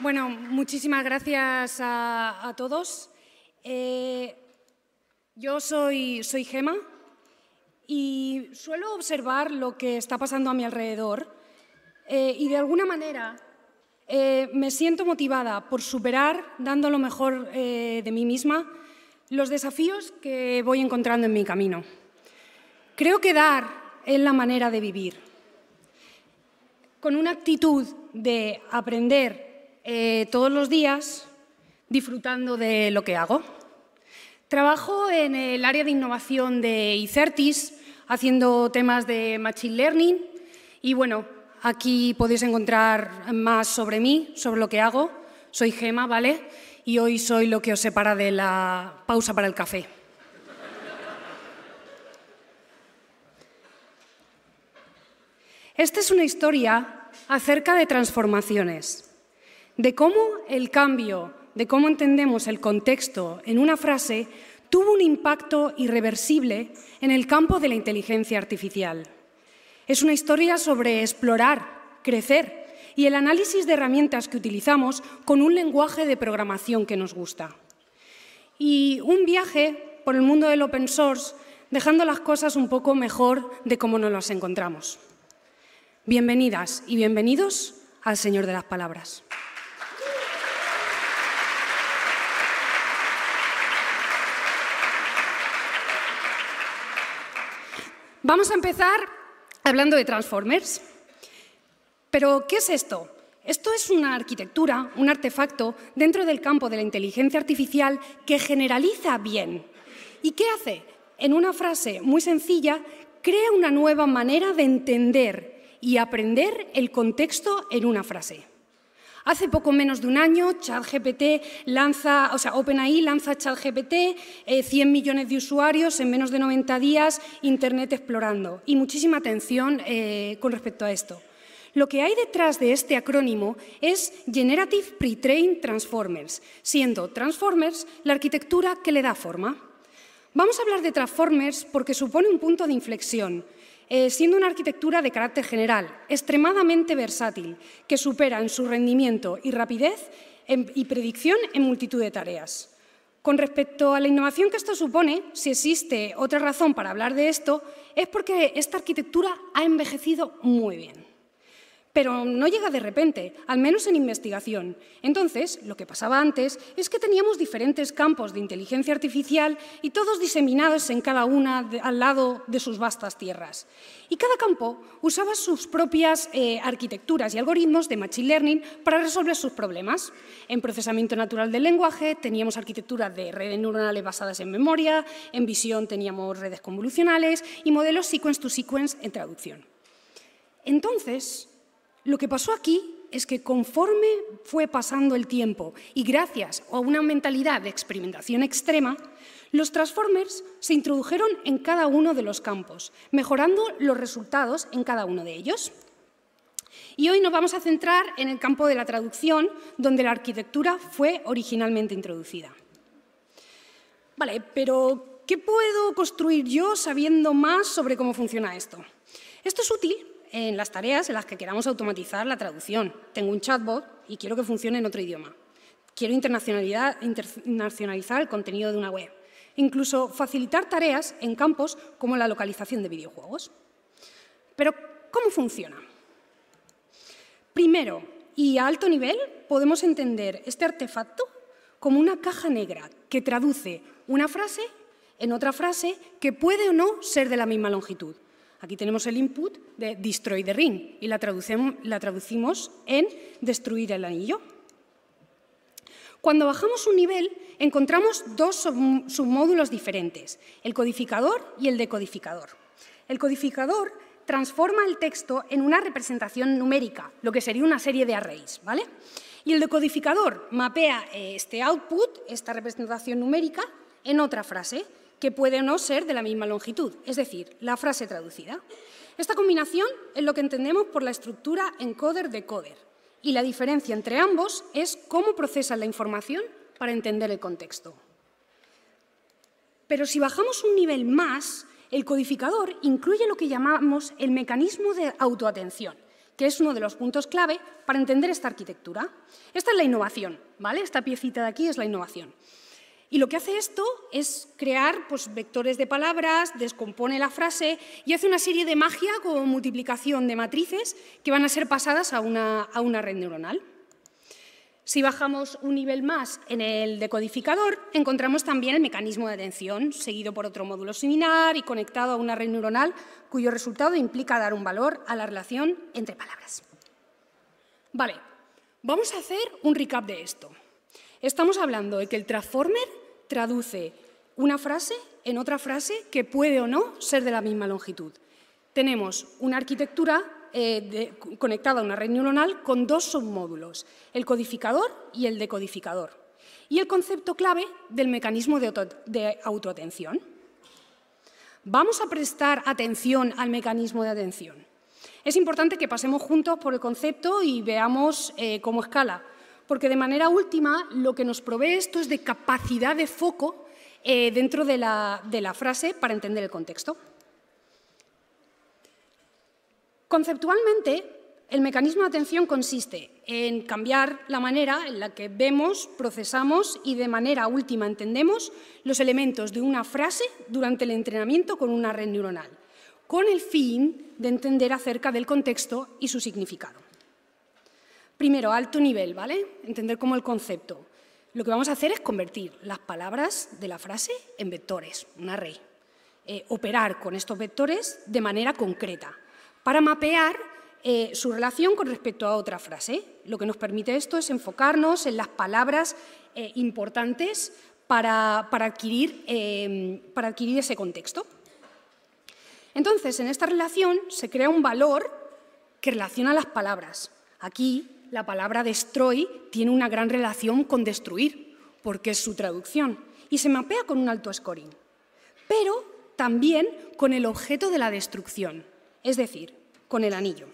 Bueno, muchísimas gracias a todos. Yo soy Gemma y suelo observar lo que está pasando a mi alrededor y de alguna manera me siento motivada por superar, dando lo mejor de mí misma, los desafíos que voy encontrando en mi camino. Creo que dar es la manera de vivir, con una actitud de aprender todos los días, disfrutando de lo que hago. Trabajo en el área de innovación de Icertis, haciendo temas de Machine Learning y, bueno, aquí podéis encontrar más sobre mí, sobre lo que hago. Soy Gemma, ¿vale? Y hoy soy lo que os separa de la pausa para el café. Esta es una historia acerca de transformaciones, de cómo el cambio, de cómo entendemos el contexto en una frase tuvo un impacto irreversible en el campo de la inteligencia artificial. Es una historia sobre explorar, crecer y el análisis de herramientas que utilizamos con un lenguaje de programación que nos gusta. Y un viaje por el mundo del open source, dejando las cosas un poco mejor de cómo nos las encontramos. Bienvenidas y bienvenidos al Señor de las Palabras. Vamos a empezar hablando de Transformers. Pero, ¿qué es esto? Esto es una arquitectura, un artefacto dentro del campo de la inteligencia artificial que generaliza bien. ¿Y qué hace? En una frase muy sencilla, crea una nueva manera de entender y aprender el contexto en una frase. Hace poco menos de un año, OpenAI lanza ChatGPT, 100 millones de usuarios en menos de 90 días, Internet explorando. Y muchísima atención con respecto a esto. Lo que hay detrás de este acrónimo es Generative Pre-trained Transformers, siendo Transformers la arquitectura que le da forma. Vamos a hablar de Transformers porque supone un punto de inflexión, siendo una arquitectura de carácter general, extremadamente versátil, que supera en su rendimiento y rapidez y predicción en multitud de tareas. Con respecto a la innovación que esto supone, si existe otra razón para hablar de esto, es porque esta arquitectura ha envejecido muy bien. Pero no llega de repente, al menos en investigación. Entonces, lo que pasaba antes es que teníamos diferentes campos de inteligencia artificial y todos diseminados en cada una al lado de sus vastas tierras. Y cada campo usaba sus propias arquitecturas y algoritmos de Machine Learning para resolver sus problemas. En procesamiento natural del lenguaje teníamos arquitecturas de redes neuronales basadas en memoria, en visión teníamos redes convolucionales y modelos sequence-to-sequence en traducción. Entonces, lo que pasó aquí es que conforme fue pasando el tiempo y gracias a una mentalidad de experimentación extrema, los Transformers se introdujeron en cada uno de los campos, mejorando los resultados en cada uno de ellos. Y hoy nos vamos a centrar en el campo de la traducción, donde la arquitectura fue originalmente introducida. Vale, pero ¿qué puedo construir yo sabiendo más sobre cómo funciona esto? Esto es útil en las tareas en las que queramos automatizar la traducción. Tengo un chatbot y quiero que funcione en otro idioma. Quiero internacionalizar el contenido de una web. Incluso facilitar tareas en campos como la localización de videojuegos. Pero, ¿cómo funciona? Primero, y a alto nivel, podemos entender este artefacto como una caja negra que traduce una frase en otra frase que puede o no ser de la misma longitud. Aquí tenemos el input de destroy the ring y la traducimos en destruir el anillo. Cuando bajamos un nivel, encontramos dos submódulos diferentes, el codificador y el decodificador. El codificador transforma el texto en una representación numérica, lo que sería una serie de arrays, ¿vale? Y el decodificador mapea este output, esta representación numérica, en otra frase, que puede o no ser de la misma longitud, es decir, la frase traducida. Esta combinación es lo que entendemos por la estructura encoder-decoder, y la diferencia entre ambos es cómo procesan la información para entender el contexto. Pero si bajamos un nivel más, el codificador incluye lo que llamamos el mecanismo de autoatención, que es uno de los puntos clave para entender esta arquitectura. Esta es la innovación, ¿vale? Esta piecita de aquí es la innovación. Y lo que hace esto es crear vectores de palabras, descompone la frase y hace una serie de magia como multiplicación de matrices que van a ser pasadas a una red neuronal. Si bajamos un nivel más en el decodificador, encontramos también el mecanismo de atención, seguido por otro módulo similar y conectado a una red neuronal, cuyo resultado implica dar un valor a la relación entre palabras. Vale, vamos a hacer un recap de esto. Estamos hablando de que el transformer traduce una frase en otra frase que puede o no ser de la misma longitud. Tenemos una arquitectura conectada a una red neuronal con dos submódulos, el codificador y el decodificador, y el concepto clave del mecanismo de autoatención. Vamos a prestar atención al mecanismo de atención. Es importante que pasemos juntos por el concepto y veamos cómo escala, porque de manera última lo que nos provee esto es de capacidad de foco dentro de la frase para entender el contexto. Conceptualmente, el mecanismo de atención consiste en cambiar la manera en la que vemos, procesamos y de manera última entendemos los elementos de una frase durante el entrenamiento con una red neuronal, con el fin de entender acerca del contexto y su significado. Primero, alto nivel, ¿vale? Entender cómo el concepto. Lo que vamos a hacer es convertir las palabras de la frase en vectores, un array. Operar con estos vectores de manera concreta, para mapear su relación con respecto a otra frase. Lo que nos permite esto es enfocarnos en las palabras importantes para adquirir ese contexto. Entonces, en esta relación se crea un valor que relaciona las palabras. Aquí, la palabra destroy tiene una gran relación con destruir, porque es su traducción, y se mapea con un alto scoring, pero también con el objeto de la destrucción, es decir, con el anillo.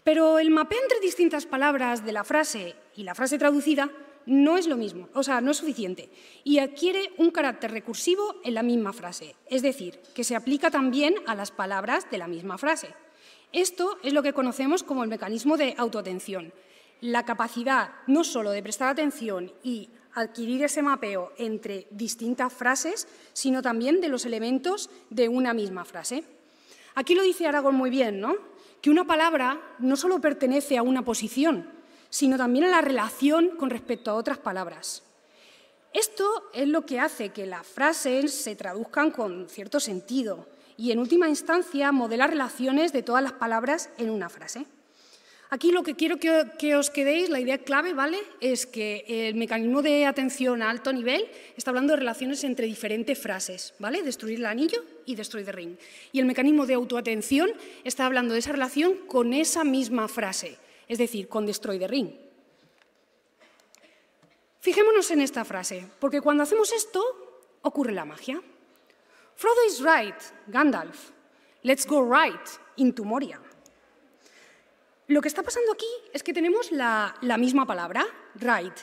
Pero el mapeo entre distintas palabras de la frase y la frase traducida no es lo mismo, o sea, no es suficiente, y adquiere un carácter recursivo en la misma frase, es decir, que se aplica también a las palabras de la misma frase. Esto es lo que conocemos como el mecanismo de autoatención, la capacidad no solo de prestar atención y adquirir ese mapeo entre distintas frases, sino también de los elementos de una misma frase. Aquí lo dice Aragón muy bien, ¿no? Que una palabra no solo pertenece a una posición, sino también a la relación con respecto a otras palabras. Esto es lo que hace que las frases se traduzcan con cierto sentido y, en última instancia, modela relaciones de todas las palabras en una frase. Aquí lo que quiero que os quedéis, la idea clave, ¿vale?, es que el mecanismo de atención a alto nivel está hablando de relaciones entre diferentes frases, ¿vale? Destruir el anillo y destroy the ring. Y el mecanismo de autoatención está hablando de esa relación con esa misma frase, es decir, con destroy the ring. Fijémonos en esta frase, porque cuando hacemos esto, ocurre la magia. Frodo is right, Gandalf. Let's go right into Moria. Lo que está pasando aquí es que tenemos la misma palabra, right,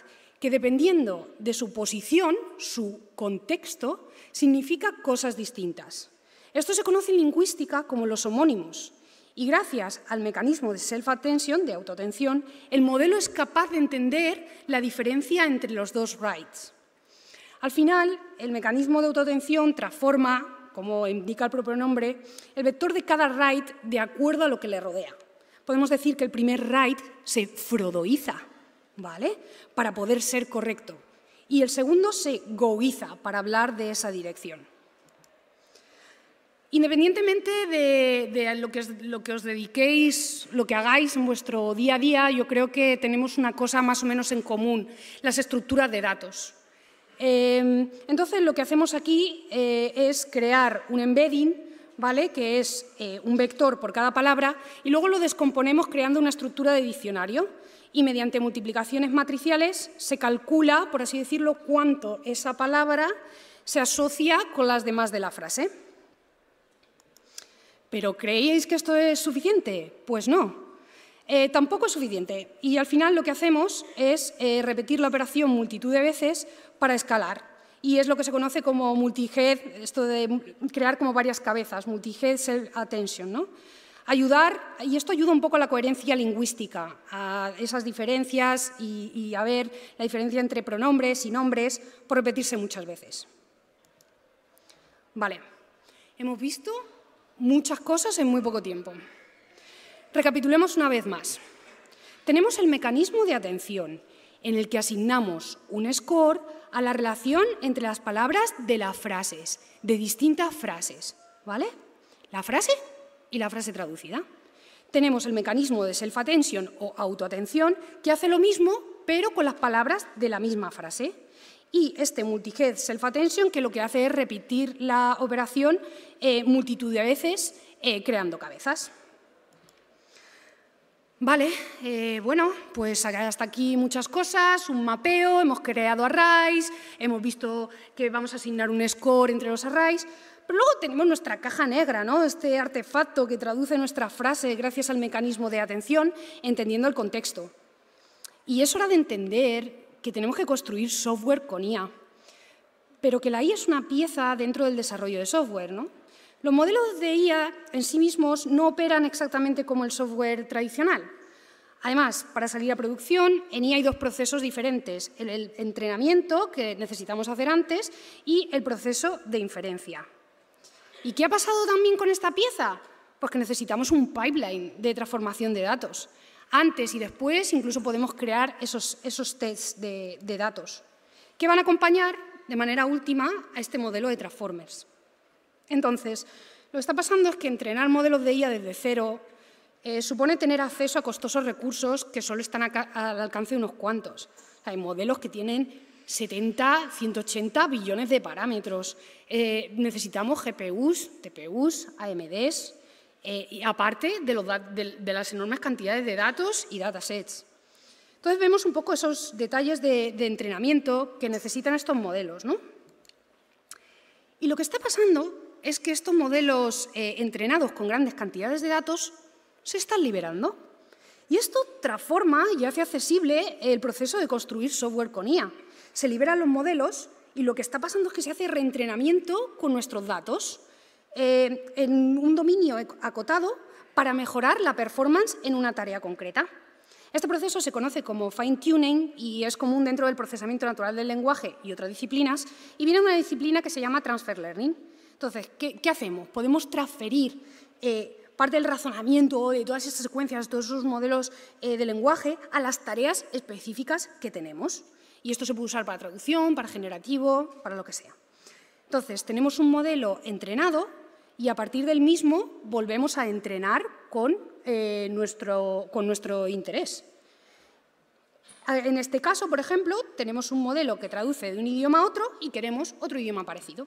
que dependiendo de su posición, su contexto, significa cosas distintas. Esto se conoce en lingüística como los homónimos, y gracias al mecanismo de self-attention, de autoatención, el modelo es capaz de entender la diferencia entre los dos rights. Al final, el mecanismo de autoatención transforma, como indica el propio nombre, el vector de cada right de acuerdo a lo que le rodea. Podemos decir que el primer right se frodoiza, ¿vale?, para poder ser correcto, y el segundo se goiza para hablar de esa dirección. Independientemente de lo que os dediquéis, lo que hagáis en vuestro día a día, yo creo que tenemos una cosa más o menos en común, las estructuras de datos. Entonces, lo que hacemos aquí es crear un embedding, ¿vale?, que es un vector por cada palabra, y luego lo descomponemos creando una estructura de diccionario, y mediante multiplicaciones matriciales se calcula, por así decirlo, cuánto esa palabra se asocia con las demás de la frase. ¿Pero creéis que esto es suficiente? Pues no. Tampoco es suficiente, y al final lo que hacemos es repetir la operación multitud de veces para escalar. Y es lo que se conoce como multi-head, esto de crear como varias cabezas, multi-head self-attention, ¿no? Y esto ayuda un poco a la coherencia lingüística, a esas diferencias y a ver la diferencia entre pronombres y nombres por repetirse muchas veces. Vale, hemos visto muchas cosas en muy poco tiempo. Recapitulemos una vez más. Tenemos el mecanismo de atención, en el que asignamos un score a la relación entre las palabras de las frases, de distintas frases, ¿vale? La frase y la frase traducida. Tenemos el mecanismo de self-attention o autoatención, que hace lo mismo, pero con las palabras de la misma frase. Y este multi-head self-attention, que lo que hace es repetir la operación multitud de veces, creando cabezas. Vale, bueno, pues hasta aquí muchas cosas, un mapeo, hemos creado arrays, hemos visto que vamos a asignar un score entre los arrays, pero luego tenemos nuestra caja negra, ¿no? Este artefacto que traduce nuestra frase gracias al mecanismo de atención, entendiendo el contexto. Y es hora de entender que tenemos que construir software con IA, pero que la IA es una pieza dentro del desarrollo de software, ¿no? Los modelos de IA en sí mismos no operan exactamente como el software tradicional. Además, para salir a producción, en IA hay dos procesos diferentes, el entrenamiento, que necesitamos hacer antes, y el proceso de inferencia. ¿Y qué ha pasado también con esta pieza? Pues que necesitamos un pipeline de transformación de datos. Antes y después incluso podemos crear esos tests de datos, que van a acompañar de manera última a este modelo de transformers. Entonces, lo que está pasando es que entrenar modelos de IA desde cero supone tener acceso a costosos recursos que solo están al alcance de unos cuantos. Hay modelos que tienen 70, 180 billones de parámetros. Necesitamos GPUs, TPUs, AMDs, y aparte de las enormes cantidades de datos y datasets. Entonces, vemos un poco esos detalles de entrenamiento que necesitan estos modelos, ¿no? Y lo que está pasando es que estos modelos entrenados con grandes cantidades de datos se están liberando. Y esto transforma y hace accesible el proceso de construir software con IA. Se liberan los modelos y lo que está pasando es que se hace reentrenamiento con nuestros datos en un dominio acotado para mejorar la performance en una tarea concreta. Este proceso se conoce como fine-tuning y es común dentro del procesamiento natural del lenguaje y otras disciplinas, y viene de una disciplina que se llama transfer learning. Entonces, ¿qué hacemos? Podemos transferir parte del razonamiento de todas esas secuencias, todos esos modelos de lenguaje a las tareas específicas que tenemos. Y esto se puede usar para traducción, para generativo, para lo que sea. Entonces, tenemos un modelo entrenado y a partir del mismo volvemos a entrenar con nuestro interés. En este caso, por ejemplo, tenemos un modelo que traduce de un idioma a otro y queremos otro idioma parecido.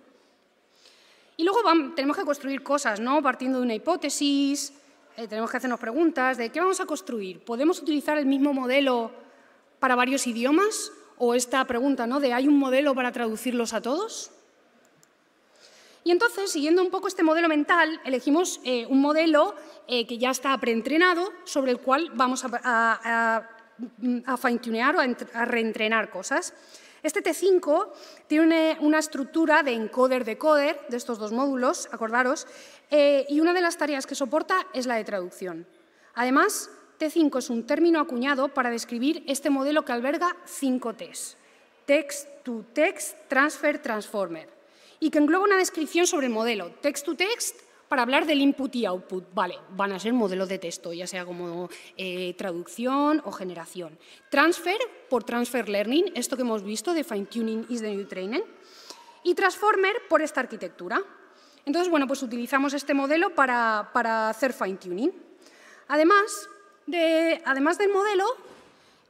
Y luego tenemos que construir cosas, ¿no? Partiendo de una hipótesis, tenemos que hacernos preguntas de ¿qué vamos a construir? ¿Podemos utilizar el mismo modelo para varios idiomas? O esta pregunta, ¿no? De ¿hay un modelo para traducirlos a todos? Y entonces, siguiendo un poco este modelo mental, elegimos un modelo que ya está preentrenado, sobre el cual vamos a fine-tunear o a reentrenar cosas. Este T5 tiene una estructura de encoder-decoder de estos dos módulos, acordaros, y una de las tareas que soporta es la de traducción. Además, T5 es un término acuñado para describir este modelo que alberga 5 Ts. Text-to-text, transfer, transformer. Y que engloba una descripción sobre el modelo. Text-to-text, para hablar del input y output. Vale, van a ser modelos de texto, ya sea como traducción o generación. Transfer, por transfer learning, esto que hemos visto de fine-tuning is the new training. Y transformer, por esta arquitectura. Entonces, bueno, pues utilizamos este modelo para hacer fine-tuning. Además del modelo,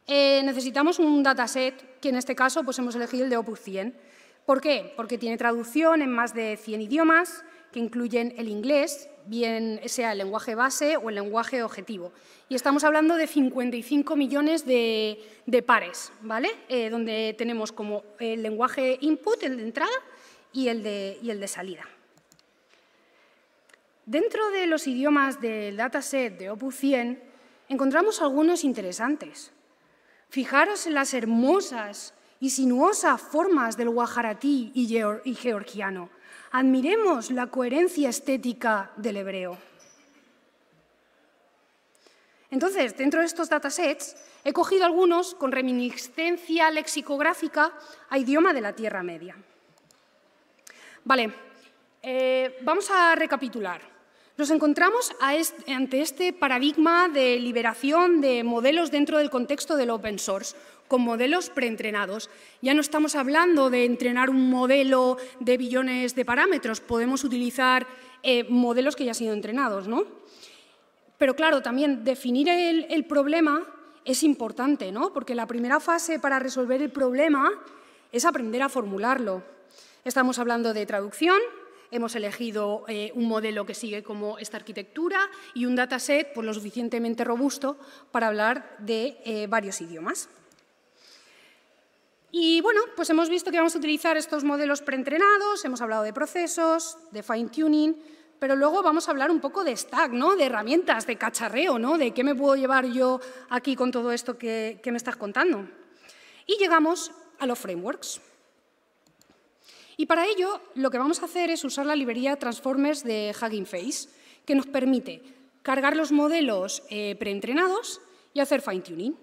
necesitamos un dataset, que en este caso pues hemos elegido el de Opus 100. ¿Por qué? Porque tiene traducción en más de 100 idiomas, que incluyen el inglés, bien sea el lenguaje base o el lenguaje objetivo. Y estamos hablando de 55 millones de pares, ¿vale? Donde tenemos como el lenguaje input, el de entrada, y el de salida. Dentro de los idiomas del dataset de Opus 100 encontramos algunos interesantes. Fijaros en las hermosas y sinuosas formas del guajaratí y georgiano. Admiremos la coherencia estética del hebreo. Entonces, dentro de estos datasets, he cogido algunos con reminiscencia lexicográfica a idioma de la Tierra Media. Vale, vamos a recapitular. Nos encontramos ante este paradigma de liberación de modelos dentro del contexto del open source, con modelos preentrenados. Ya no estamos hablando de entrenar un modelo de billones de parámetros, podemos utilizar modelos que ya han sido entrenados, ¿no? Pero claro, también definir el problema es importante, ¿no? Porque la primera fase para resolver el problema es aprender a formularlo. Estamos hablando de traducción, hemos elegido un modelo que sigue como esta arquitectura y un dataset pues, lo suficientemente robusto para hablar de varios idiomas. Y bueno, pues hemos visto que vamos a utilizar estos modelos preentrenados, hemos hablado de procesos, de fine-tuning, pero luego vamos a hablar un poco de stack, ¿no? De herramientas, de cacharreo, ¿no? De qué me puedo llevar yo aquí con todo esto que me estás contando. Y llegamos a los frameworks. Y para ello, lo que vamos a hacer es usar la librería Transformers de Hugging Face, que nos permite cargar los modelos preentrenados y hacer fine-tuning.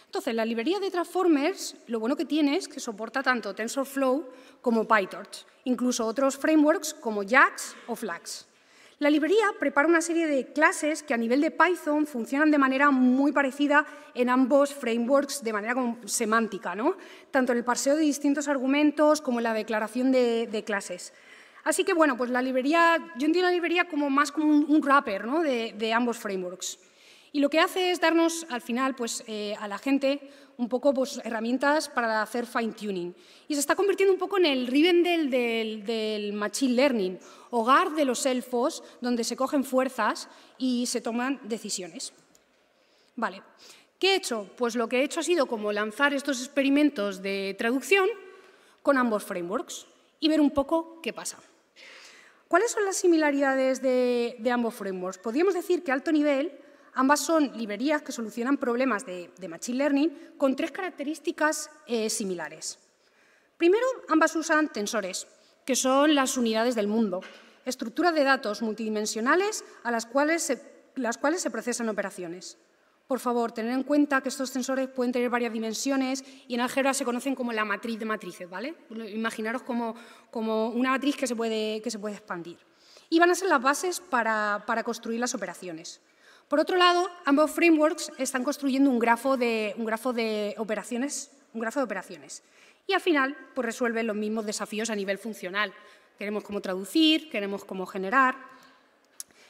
Entonces, la librería de Transformers, lo bueno que tiene es que soporta tanto TensorFlow como PyTorch, incluso otros frameworks como JAX o Flux. La librería prepara una serie de clases que a nivel de Python funcionan de manera muy parecida en ambos frameworks de manera semántica, ¿no? Tanto en el parseo de distintos argumentos como en la declaración de clases. Así que, bueno, pues la librería, yo entiendo la librería como más como un wrapper, ¿no? de ambos frameworks. Y lo que hace es darnos, al final, pues, a la gente un poco pues, herramientas para hacer fine-tuning. Y se está convirtiendo un poco en el Rivendell del Machine Learning, hogar de los elfos, donde se cogen fuerzas y se toman decisiones. Vale, ¿qué he hecho? Pues lo que he hecho ha sido como lanzar estos experimentos de traducción con ambos frameworks y ver un poco qué pasa. ¿Cuáles son las similaridades de ambos frameworks? Podríamos decir que a alto nivel ambas son librerías que solucionan problemas de Machine Learning con tres características similares. Primero, ambas usan tensores, que son las unidades del mundo, estructuras de datos multidimensionales a las cuales se procesan operaciones. Por favor, tened en cuenta que estos tensores pueden tener varias dimensiones y en álgebra se conocen como la matriz de matrices, ¿vale? Imaginaros como una matriz que se puede expandir. Y van a ser las bases para construir las operaciones. Por otro lado, ambos frameworks están construyendo un grafo de operaciones. Y al final, pues resuelven los mismos desafíos a nivel funcional. Queremos cómo traducir, queremos cómo generar.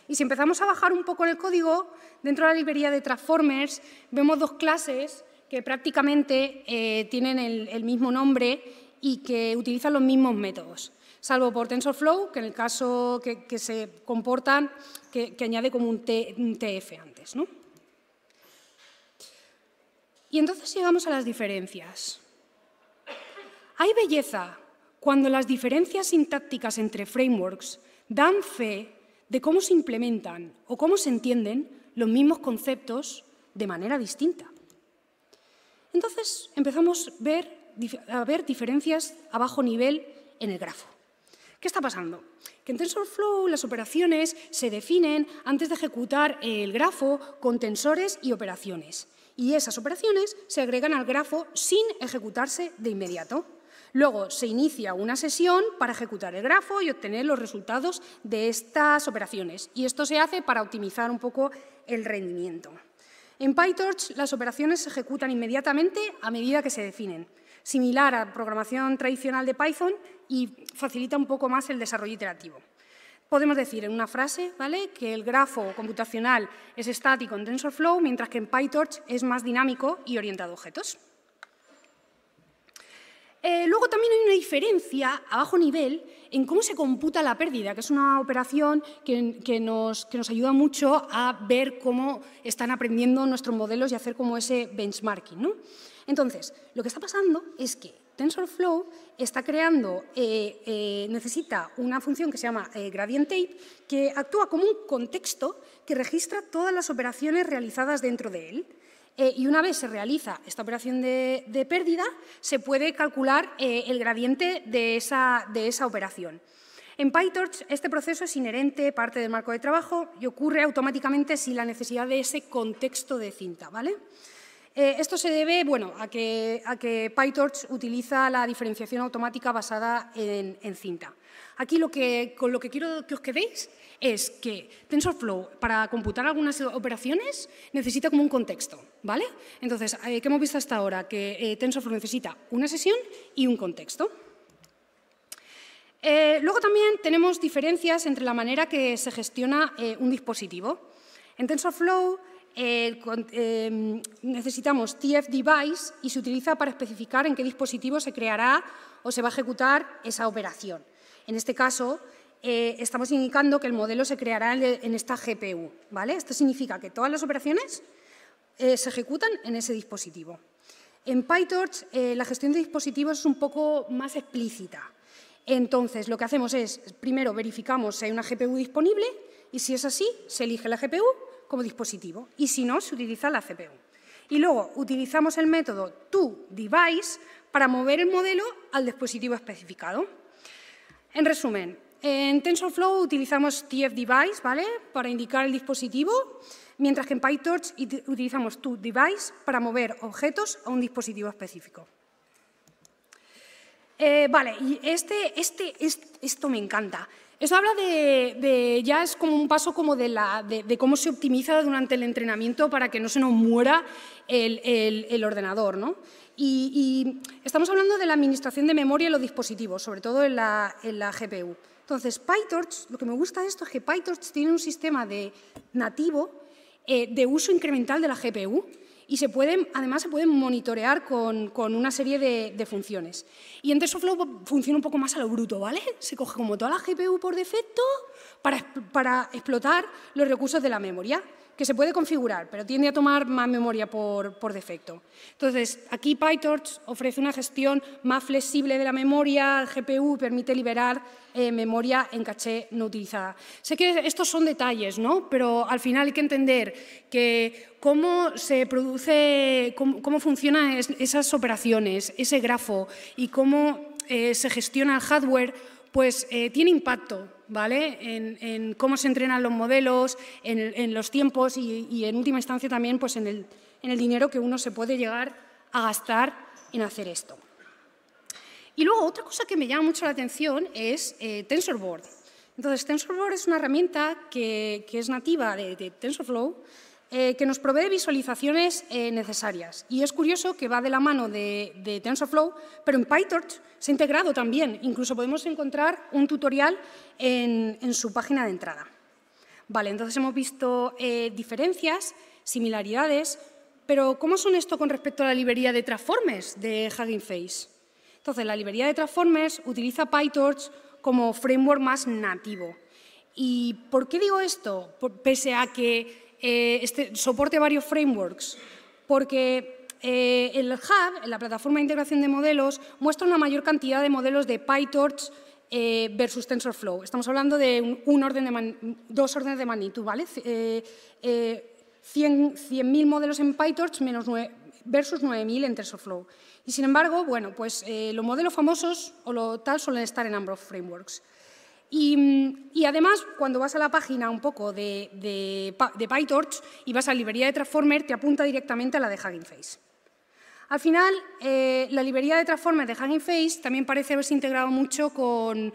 Y si empezamos a bajar un poco en el código, dentro de la librería de Transformers vemos dos clases que prácticamente tienen el mismo nombre y que utilizan los mismos métodos. Salvo por TensorFlow, que en el caso que se comportan, que añade como un TF antes, ¿no? Y entonces llegamos a las diferencias. Hay belleza cuando las diferencias sintácticas entre frameworks dan fe de cómo se implementan o cómo se entienden los mismos conceptos de manera distinta. Entonces empezamos a ver diferencias a bajo nivel en el grafo. ¿Qué está pasando? Que en TensorFlow las operaciones se definen antes de ejecutar el grafo con tensores y operaciones. Y esas operaciones se agregan al grafo sin ejecutarse de inmediato. Luego se inicia una sesión para ejecutar el grafo y obtener los resultados de estas operaciones. Y esto se hace para optimizar un poco el rendimiento. En PyTorch las operaciones se ejecutan inmediatamente a medida que se definen, similar a la programación tradicional de Python y facilita un poco más el desarrollo iterativo. Podemos decir en una frase, ¿vale?, que el grafo computacional es estático en TensorFlow, mientras que en PyTorch es más dinámico y orientado a objetos. Luego también hay una diferencia a bajo nivel en cómo se computa la pérdida, que es una operación que nos ayuda mucho a ver cómo están aprendiendo nuestros modelos y hacer como ese benchmarking, ¿no? Entonces, lo que está pasando es que TensorFlow está creando, necesita una función que se llama gradient tape, que actúa como un contexto que registra todas las operaciones realizadas dentro de él. Y una vez se realiza esta operación de pérdida, se puede calcular el gradiente de esa operación. En PyTorch este proceso es inherente, parte del marco de trabajo y ocurre automáticamente sin la necesidad de ese contexto de cinta, ¿vale? Esto se debe a que PyTorch utiliza la diferenciación automática basada en cinta. Aquí con lo que quiero que os quedéis es que TensorFlow, para computar algunas operaciones, necesita como un contexto, ¿vale? Entonces, ¿qué hemos visto hasta ahora? Que TensorFlow necesita una sesión y un contexto. Luego también tenemos diferencias entre la manera que se gestiona un dispositivo. En TensorFlow necesitamos tf-device y se utiliza para especificar en qué dispositivo se creará o se va a ejecutar esa operación. En este caso, estamos indicando que el modelo se creará en esta GPU, ¿vale? Esto significa que todas las operaciones se ejecutan en ese dispositivo. En PyTorch, la gestión de dispositivos es un poco más explícita. Entonces, lo que hacemos es, primero verificamos si hay una GPU disponible y si es así, se elige la GPU como dispositivo y si no, se utiliza la CPU. Y luego utilizamos el método toDevice para mover el modelo al dispositivo especificado. En resumen, en TensorFlow utilizamos tf-device, ¿vale?, para indicar el dispositivo, mientras que en PyTorch utilizamos toDevice para mover objetos a un dispositivo específico. Vale, y esto me encanta. Esto habla ya es como un paso como de cómo se optimiza durante el entrenamiento para que no se nos muera el ordenador, ¿no? Y estamos hablando de la administración de memoria en los dispositivos, sobre todo en la GPU. Entonces, PyTorch, lo que me gusta de esto es que PyTorch tiene un sistema nativo de uso incremental de la GPU y además se pueden monitorear con una serie de funciones. Y en TensorFlow funciona un poco más a lo bruto, ¿vale? Se coge como toda la GPU por defecto para explotar los recursos de la memoria, que se puede configurar, pero tiende a tomar más memoria por defecto. Entonces, aquí PyTorch ofrece una gestión más flexible de la memoria, el GPU permite liberar memoria en caché no utilizada. Sé que estos son detalles, ¿no? Pero al final hay que entender que cómo se produce, cómo funcionan esas operaciones, ese grafo y cómo se gestiona el hardware, pues tiene impacto, ¿vale?, en cómo se entrenan los modelos, en los tiempos y en última instancia también pues en el dinero que uno se puede llegar a gastar en hacer esto. Y luego otra cosa que me llama mucho la atención es TensorBoard. Entonces, TensorBoard es una herramienta que es nativa de TensorFlow, que nos provee visualizaciones necesarias. Y es curioso que va de la mano de TensorFlow, pero en PyTorch se ha integrado también. Incluso podemos encontrar un tutorial en su página de entrada. Vale, entonces hemos visto diferencias, similaridades, pero ¿cómo son esto con respecto a la librería de Transformers de Hugging Face? Entonces, la librería de Transformers utiliza PyTorch como framework más nativo. ¿Y por qué digo esto? Pese a que soporte varios frameworks, porque el Hub, en la plataforma de integración de modelos, muestra una mayor cantidad de modelos de PyTorch versus TensorFlow. Estamos hablando de dos órdenes de magnitud, ¿vale? 100.000 modelos en PyTorch versus 9.000 en TensorFlow. Y sin embargo, bueno, pues los modelos famosos o tal suelen estar en ambos frameworks. Y además, cuando vas a la página un poco de PyTorch y vas a la librería de Transformer, te apunta directamente a la de Hugging Face. Al final, la librería de Transformer de Hugging Face también parece haberse integrado mucho con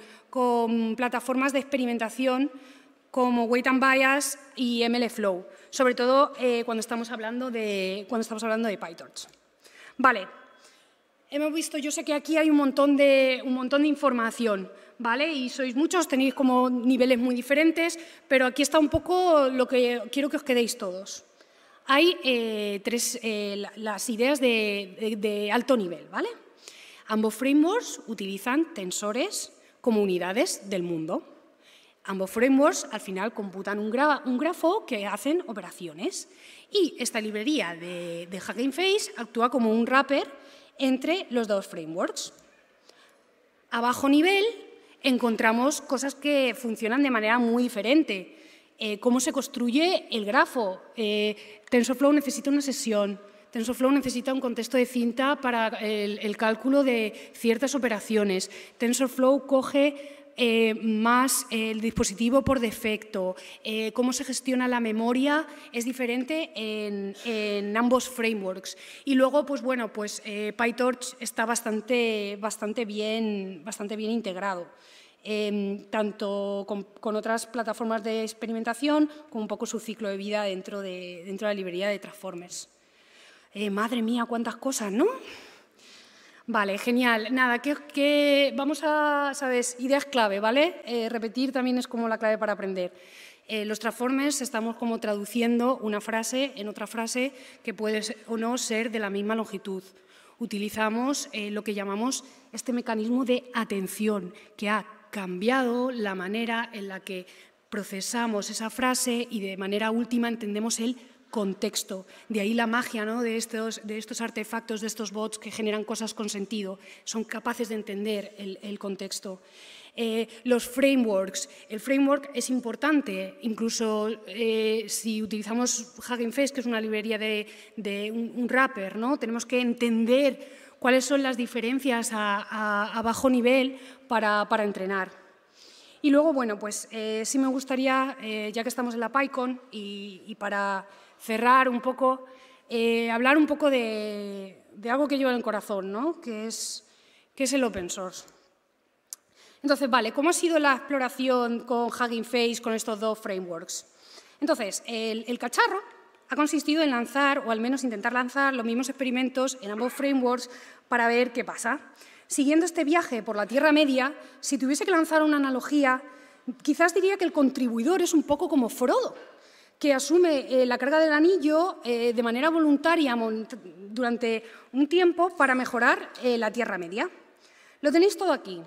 plataformas de experimentación como Weight and Bias y MLflow, sobre todo cuando estamos hablando de PyTorch. Vale, hemos visto, yo sé que aquí hay un montón de información, ¿vale? Y sois muchos, tenéis como niveles muy diferentes, pero aquí está un poco lo que quiero que os quedéis todos. Hay las ideas de alto nivel, ¿vale? Ambos frameworks utilizan tensores como unidades del mundo. Ambos frameworks al final computan un grafo que hacen operaciones. Y esta librería de Hugging Face actúa como un wrapper entre los dos frameworks. A bajo nivel encontramos cosas que funcionan de manera muy diferente. Cómo se construye el grafo. TensorFlow necesita una sesión. TensorFlow necesita un contexto de cinta para el cálculo de ciertas operaciones. TensorFlow coge más el dispositivo por defecto, cómo se gestiona la memoria es diferente en ambos frameworks. Y luego, pues bueno, pues PyTorch está bastante bien integrado. Tanto con otras plataformas de experimentación como un poco su ciclo de vida dentro de la librería de Transformers. Madre mía, cuántas cosas, ¿no? Vale, genial. Nada, vamos a, ¿sabes? Ideas clave, ¿vale? Repetir también es como la clave para aprender. Los Transformers estamos como traduciendo una frase en otra frase que puede o no ser de la misma longitud. Utilizamos lo que llamamos este mecanismo de atención, que ha cambiado la manera en la que procesamos esa frase y de manera última entendemos el contexto. De ahí la magia, ¿no?, de estos artefactos, de estos bots que generan cosas con sentido. Son capaces de entender el contexto. Los frameworks. El framework es importante, incluso si utilizamos Hugging Face, que es una librería de un wrapper, ¿no? Tenemos que entender cuáles son las diferencias a bajo nivel para entrenar. Y luego, bueno, pues sí me gustaría, ya que estamos en la PyCon y para cerrar un poco, hablar un poco de algo que llevo en el corazón, ¿no?, que es el open source. Entonces, vale, ¿cómo ha sido la exploración con Hugging Face, con estos dos frameworks? Entonces, el cacharro ha consistido en lanzar, o al menos intentar lanzar, los mismos experimentos en ambos frameworks para ver qué pasa. Siguiendo este viaje por la Tierra Media, si tuviese que lanzar una analogía, quizás diría que el contribuidor es un poco como Frodo, que asume la carga del anillo de manera voluntaria durante un tiempo para mejorar la Tierra Media. Lo tenéis todo aquí,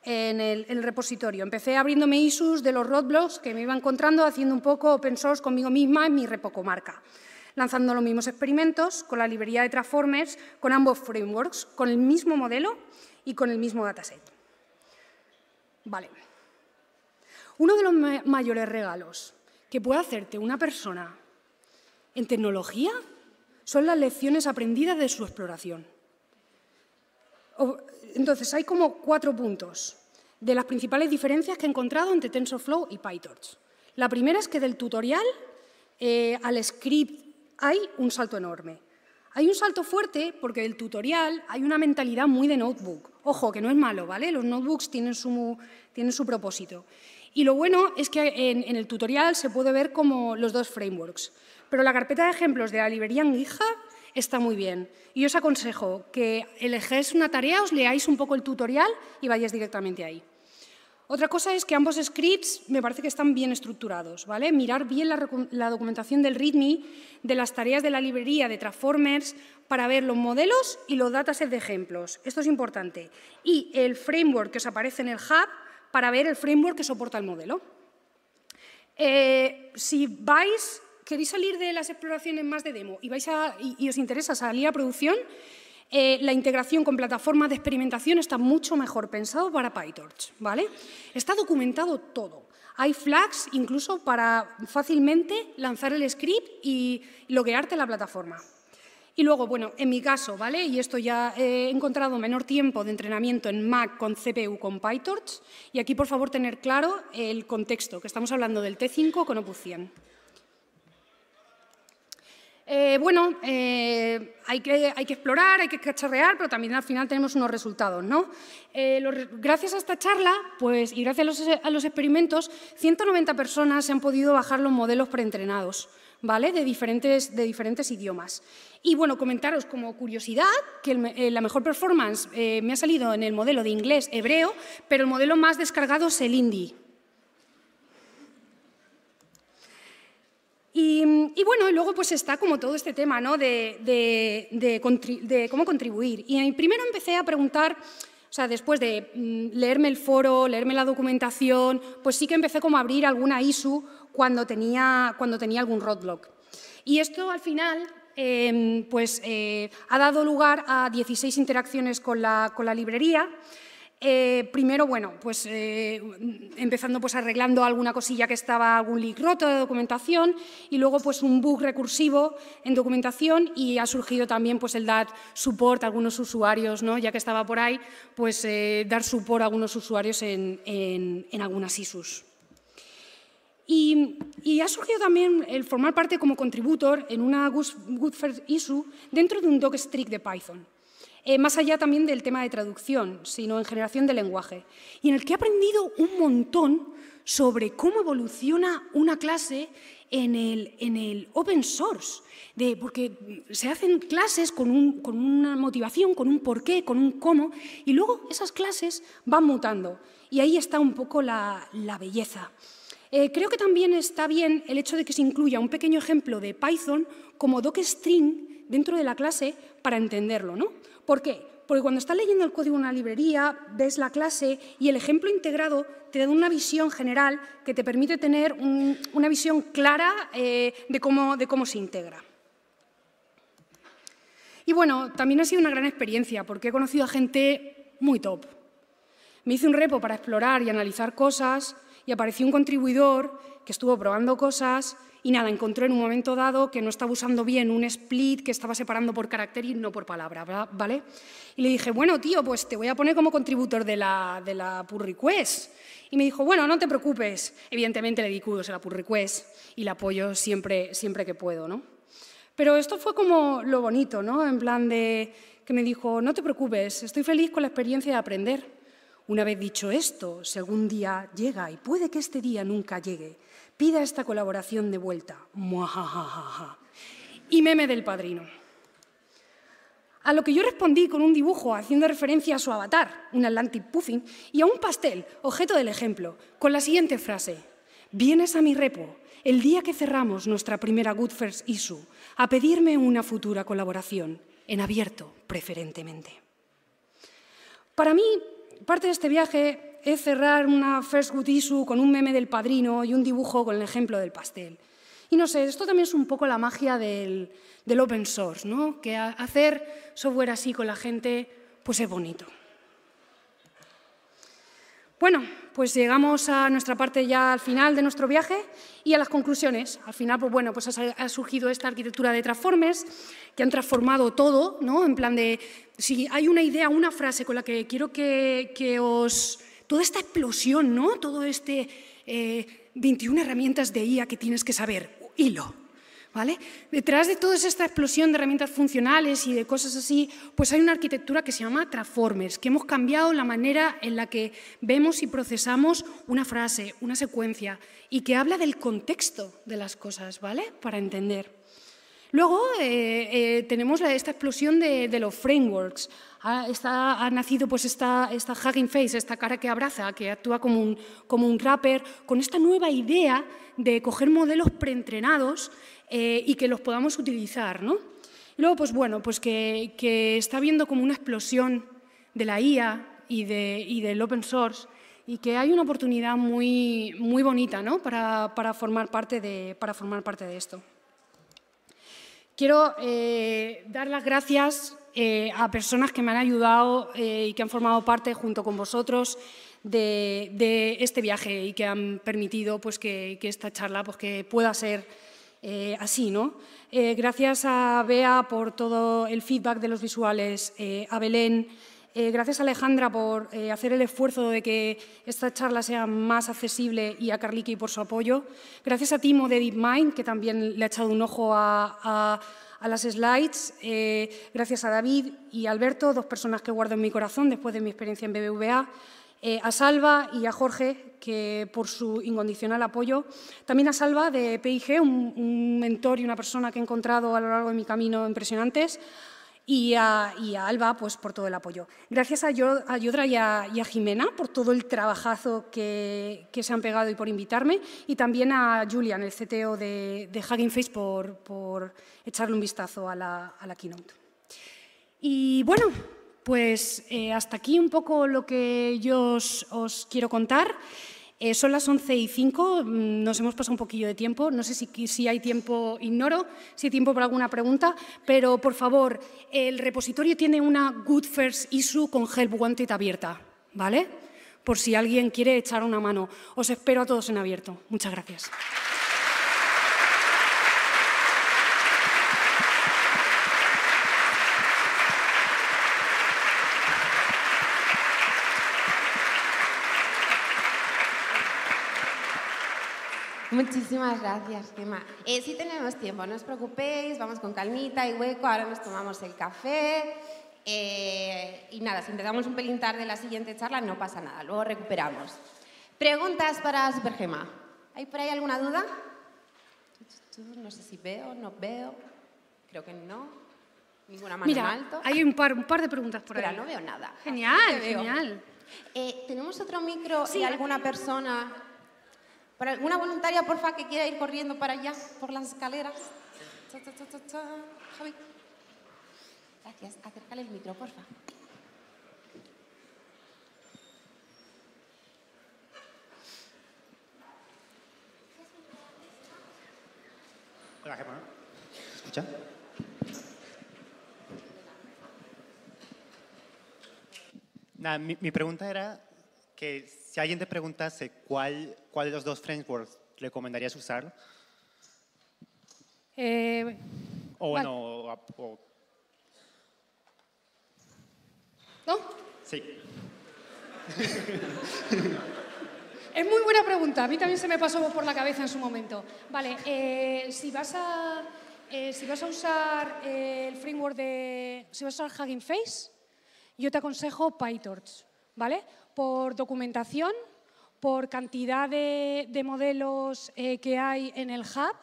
en el repositorio. Empecé abriéndome issues de los roadblocks que me iba encontrando, haciendo un poco open source conmigo misma en mi repocomarca, lanzando los mismos experimentos con la librería de Transformers, con ambos frameworks, con el mismo modelo y con el mismo dataset. Vale. Uno de los mayores regalos que puede hacerte una persona en tecnología son las lecciones aprendidas de su exploración. Entonces, hay como 4 puntos de las principales diferencias que he encontrado entre TensorFlow y PyTorch. La primera es que del tutorial al script hay un salto enorme. Hay un salto fuerte porque del tutorial hay una mentalidad muy de notebook. Ojo, que no es malo, ¿vale? Los notebooks tienen su propósito. Y lo bueno es que en el tutorial se puede ver como los dos frameworks. Pero la carpeta de ejemplos de la librería en GitHub está muy bien. Y os aconsejo que elegéis una tarea, os leáis un poco el tutorial y vayáis directamente ahí. Otra cosa es que ambos scripts me parece que están bien estructurados, ¿vale? Mirar bien la documentación del README de las tareas de la librería de Transformers para ver los modelos y los datasets de ejemplos. Esto es importante. Y el framework que os aparece en el hub para ver el framework que soporta el modelo. Si queréis salir de las exploraciones más de demo y os interesa salir a producción, la integración con plataformas de experimentación está mucho mejor pensado para PyTorch, ¿vale? Está documentado todo. Hay flags incluso para fácilmente lanzar el script y loguearte en la plataforma. Y luego, bueno, en mi caso, ¿vale? Y esto ya he encontrado menor tiempo de entrenamiento en Mac con CPU con PyTorch. Y aquí, por favor, tener claro el contexto, que estamos hablando del T5 con Opus 100. Hay que explorar, hay que cacharrear, pero también al final tenemos unos resultados, ¿no? Gracias a esta charla, pues, y gracias a los experimentos, 190 personas se han podido bajar los modelos preentrenados, ¿vale? De diferentes idiomas. Y, bueno, comentaros como curiosidad que la mejor performance me ha salido en el modelo de inglés hebreo, pero el modelo más descargado es el hindi. Y bueno, luego pues está como todo este tema, ¿no?, de cómo contribuir. Y primero empecé a preguntar, o sea, después de leerme el foro, leerme la documentación, pues sí que empecé como a abrir alguna issue cuando tenía algún roadblock. Y esto al final ha dado lugar a 16 interacciones con la librería. Primero, bueno, pues empezando pues arreglando alguna cosilla que estaba, algún leak roto de documentación, y luego pues un bug recursivo en documentación, y ha surgido también pues el dar support a algunos usuarios, ¿no? Ya que estaba por ahí, pues dar support a algunos usuarios en algunas issues. Y ha surgido también el formar parte como contributor en una Good First issue dentro de un docstring de Python. Más allá también del tema de traducción, sino en generación de lenguaje, y en el que he aprendido un montón sobre cómo evoluciona una clase en el open source, porque se hacen clases con una motivación, con un porqué, con un cómo, y luego esas clases van mutando, y ahí está un poco la belleza. Creo que también está bien el hecho de que se incluya un pequeño ejemplo de Python como docstring dentro de la clase para entenderlo, ¿no? ¿Por qué? Porque cuando estás leyendo el código de una librería, ves la clase y el ejemplo integrado te da una visión general que te permite tener una visión clara de cómo se integra. Y bueno, también ha sido una gran experiencia porque he conocido a gente muy top. Me hice un repo para explorar y analizar cosas y apareció un contribuidor que estuvo probando cosas y nada, encontró en un momento dado que no estaba usando bien un split, que estaba separando por carácter y no por palabra, ¿vale? Y le dije, bueno, tío, pues te voy a poner como contributor de la pull request. Y me dijo, bueno, no te preocupes. Evidentemente le di kudos a la pull request y la apoyo siempre que puedo, ¿no? Pero esto fue como lo bonito, ¿no? En plan de que me dijo, no te preocupes, estoy feliz con la experiencia de aprender. Una vez dicho esto, si algún día llega, y puede que este día nunca llegue, pida esta colaboración de vuelta. Muajajaja. Y meme del padrino. A lo que yo respondí con un dibujo haciendo referencia a su avatar, un Atlantic Puffin, y a un pastel, objeto del ejemplo, con la siguiente frase. Vienes a mi repo, el día que cerramos nuestra primera Good First issue, a pedirme una futura colaboración, en abierto preferentemente. Para mí, parte de este viaje es cerrar una First Good Issue con un meme del padrino y un dibujo con el ejemplo del pastel. Y no sé, esto también es un poco la magia del open source, ¿no? Que hacer software así con la gente, pues es bonito. Bueno, pues llegamos a nuestra parte ya al final de nuestro viaje y a las conclusiones. Al final, pues bueno, pues ha surgido esta arquitectura de transformers que han transformado todo, ¿no? En plan de, si hay una idea, una frase con la que quiero que os... Toda esta explosión, ¿no? Todo 21 herramientas de IA que tienes que saber, hilo, ¿vale? Detrás de toda esta explosión de herramientas funcionales y de cosas así, pues hay una arquitectura que se llama Transformers, que hemos cambiado la manera en la que vemos y procesamos una frase, una secuencia, y que habla del contexto de las cosas, ¿vale? Para entender. Luego tenemos esta explosión de los frameworks. Ha nacido pues esta Hugging Face, esta cara que abraza, que actúa como un wrapper, con esta nueva idea de coger modelos preentrenados y que los podamos utilizar, ¿no? Y luego, pues bueno, pues que está habiendo como una explosión de la IA y del open source y que hay una oportunidad muy bonita, ¿no? para formar parte de esto. Quiero dar las gracias a personas que me han ayudado y que han formado parte junto con vosotros de este viaje y que han permitido pues, que esta charla pues, que pueda ser así, ¿no? Gracias a Bea por todo el feedback de los visuales, a Belén, gracias a Alejandra por hacer el esfuerzo de que esta charla sea más accesible y a Carliqui por su apoyo. Gracias a Timo de DeepMind, que también le ha echado un ojo a las slides. Gracias a David y Alberto, dos personas que guardo en mi corazón después de mi experiencia en BBVA. A Salva y a Jorge, que por su incondicional apoyo. También a Salva de PIG, un mentor y una persona que he encontrado a lo largo de mi camino impresionantes. Y a Alba pues, por todo el apoyo. Gracias a Yodra y a Jimena por todo el trabajazo que se han pegado y por invitarme. Y también a Julian, el CTO de Hugging Face, por echarle un vistazo a la keynote. Y bueno, pues hasta aquí un poco lo que yo os quiero contar. Son las 11:05, nos hemos pasado un poquillo de tiempo, no sé si hay tiempo, ignoro si hay tiempo para alguna pregunta, pero por favor, el repositorio tiene una Good First Issue con Help Wanted abierta. ¿vale? Por si alguien quiere echar una mano. Os espero a todos en abierto. Muchas gracias. Muchísimas gracias, Gemma. Sí tenemos tiempo, no os preocupéis, vamos con calmita y hueco, ahora nos tomamos el café. Y nada, si empezamos un pelín tarde la siguiente charla, no pasa nada, luego recuperamos. Preguntas para Supergema. ¿Hay por ahí alguna duda? No sé si veo, no veo. Creo que no. Ninguna mano en alto. Mira, hay un par de preguntas por ahí. Espera, no veo nada. Genial, genial. ¿Tenemos otro micro y alguna persona, para alguna voluntaria, porfa, que quiera ir corriendo para allá, por las escaleras? Javi. Gracias. Acércale el micro, porfa. Hola, Gemma. ¿Se escucha? Nada, mi pregunta era que si alguien te preguntase cuál de los dos frameworks recomendarías usar, o bueno, ¿No? Sí. Es muy buena pregunta. A mí también se me pasó por la cabeza en su momento. Vale, si vas a usar el framework si vas a usar Hugging Face, yo te aconsejo PyTorch, ¿vale? Por documentación, por cantidad de modelos que hay en el hub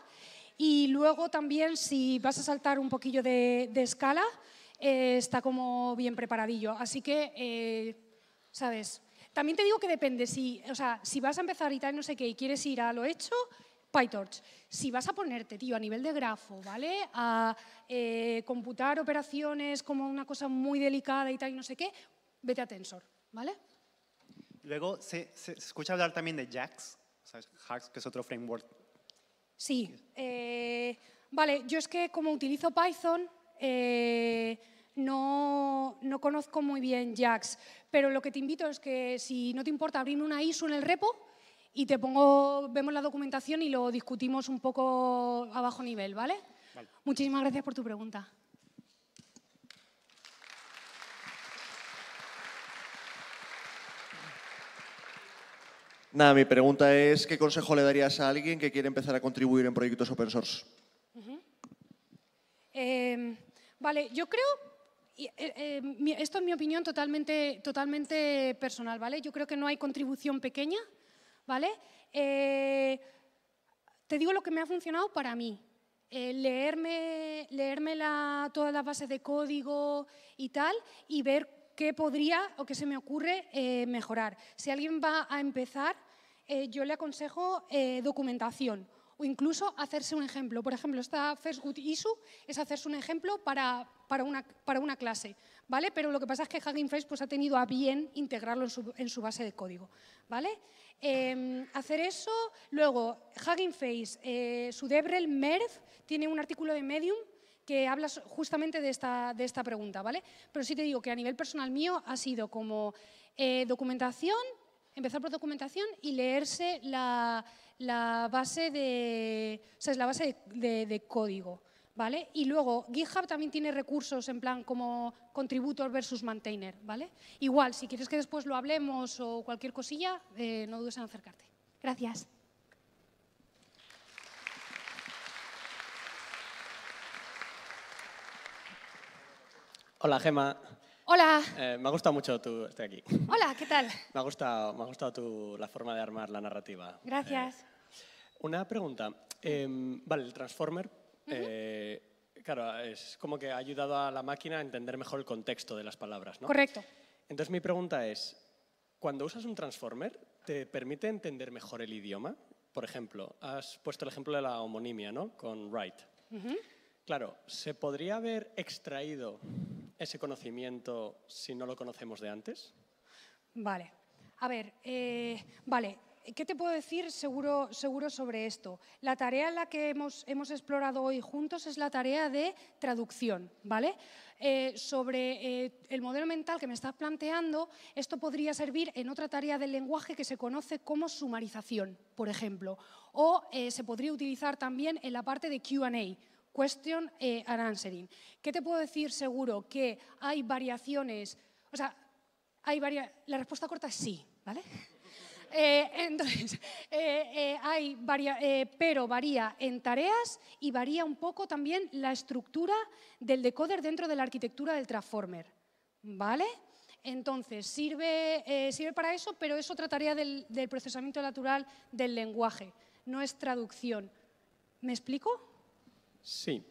y luego también si vas a saltar un poquillo de escala, está como bien preparadillo. Así que, ¿sabes? También te digo que depende. Si vas a empezar y tal, no sé qué, y quieres ir a lo hecho, PyTorch. Si vas a ponerte, tío, a nivel de grafo, ¿vale? A computar operaciones como una cosa muy delicada y tal, y no sé qué, vete a Tensor, ¿vale? Luego se escucha hablar también de JAX, ¿sabes? JAX, que es otro framework. Sí. Vale, yo es que como utilizo Python, no conozco muy bien JAX, pero lo que te invito es que si no te importa abrirme una ISO en el repo y vemos la documentación y lo discutimos un poco a bajo nivel, ¿vale? Vale. Muchísimas gracias por tu pregunta. Nada, mi pregunta es, ¿qué consejo le darías a alguien que quiere empezar a contribuir en proyectos open source? Vale, yo creo, esto es mi opinión totalmente personal, ¿vale? Yo creo que no hay contribución pequeña, ¿vale? Te digo lo que me ha funcionado para mí. Leerme todas las bases de código y tal y ver qué podría o qué se me ocurre mejorar. Si alguien va a empezar, yo le aconsejo documentación o incluso hacerse un ejemplo. Por ejemplo, esta First Good Issue es hacerse un ejemplo para una clase, ¿vale? Pero lo que pasa es que Hugging Face pues, ha tenido a bien integrarlo en su base de código, ¿vale? Hacer eso. Luego, Hugging Face, su DevRel Merv tiene un artículo de Medium que habla justamente de esta pregunta, ¿vale? Pero sí te digo que a nivel personal mío ha sido como documentación, empezar por documentación y leerse la base de código, ¿vale? Y luego GitHub también tiene recursos en plan como contributor versus maintainer, ¿vale? Igual, si quieres que después lo hablemos o cualquier cosilla, no dudes en acercarte. Gracias. Hola, Gemma. Hola. Me ha gustado mucho estoy aquí. Hola, ¿qué tal? Me ha gustado la forma de armar la narrativa. Gracias. Una pregunta. Vale, el transformer, claro, es como que ha ayudado a la máquina a entender mejor el contexto de las palabras, ¿no? Correcto. Entonces mi pregunta es, cuando usas un transformer, ¿te permite entender mejor el idioma? Por ejemplo, has puesto el ejemplo de la homonimia, ¿no? Con write. Claro, ¿se podría haber extraído ese conocimiento si no lo conocemos de antes? Vale. A ver, vale. ¿qué te puedo decir seguro sobre esto? La tarea en la que hemos explorado hoy juntos es la tarea de traducción, ¿vale? Sobre el modelo mental que me estás planteando, esto podría servir en otra tarea del lenguaje que se conoce como sumarización, por ejemplo, o se podría utilizar también en la parte de Q&A, Question and Answering. ¿Qué te puedo decir seguro? Que hay variaciones, o sea, la respuesta corta es sí, ¿vale? Entonces, pero varía en tareas y varía un poco también la estructura del decoder dentro de la arquitectura del transformer, ¿vale? Entonces, sirve para eso, pero es otra tarea del procesamiento natural del lenguaje, no es traducción. ¿Me explico? Sí.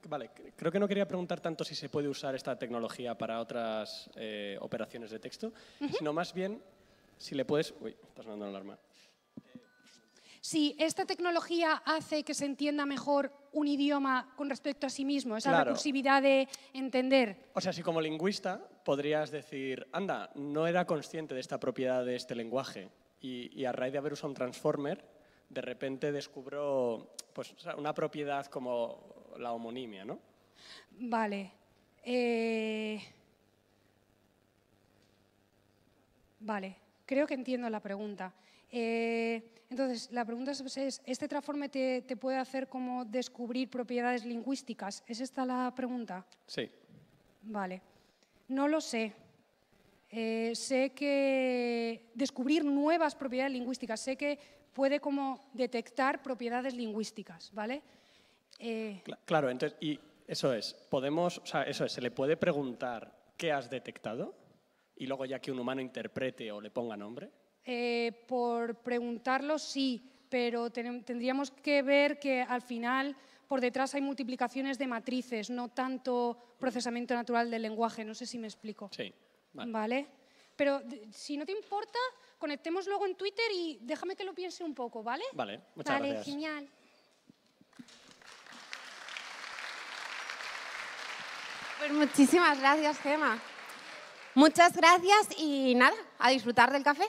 Vale, creo que no quería preguntar tanto si se puede usar esta tecnología para otras operaciones de texto, sino más bien si le puedes... Uy, está sonando la alarma. Si esta tecnología hace que se entienda mejor un idioma con respecto a sí mismo, esa recursividad de entender. O sea, si como lingüista podrías decir, anda, no era consciente de esta propiedad de este lenguaje y a raíz de haber usado un transformer, de repente descubro pues, una propiedad como la homonimia, ¿no? Vale. Vale, creo que entiendo la pregunta. Entonces, la pregunta es, ¿este transforme te puede hacer como descubrir propiedades lingüísticas? ¿Es esta la pregunta? Sí. Vale. No lo sé. Sé que descubrir nuevas propiedades lingüísticas, sé que puede como detectar propiedades lingüísticas, ¿vale? Claro, entonces, y eso es, se le puede preguntar qué has detectado y luego ya que un humano interprete o le ponga nombre. Por preguntarlo sí, pero tendríamos que ver que al final por detrás hay multiplicaciones de matrices, no tanto procesamiento natural del lenguaje, no sé si me explico. Sí, vale. ¿Vale? Pero si no te importa, conectemos luego en Twitter y déjame que lo piense un poco, ¿vale? Vale, muchas gracias. Vale, genial. Pues muchísimas gracias, Gemma. Muchas gracias y nada, a disfrutar del café.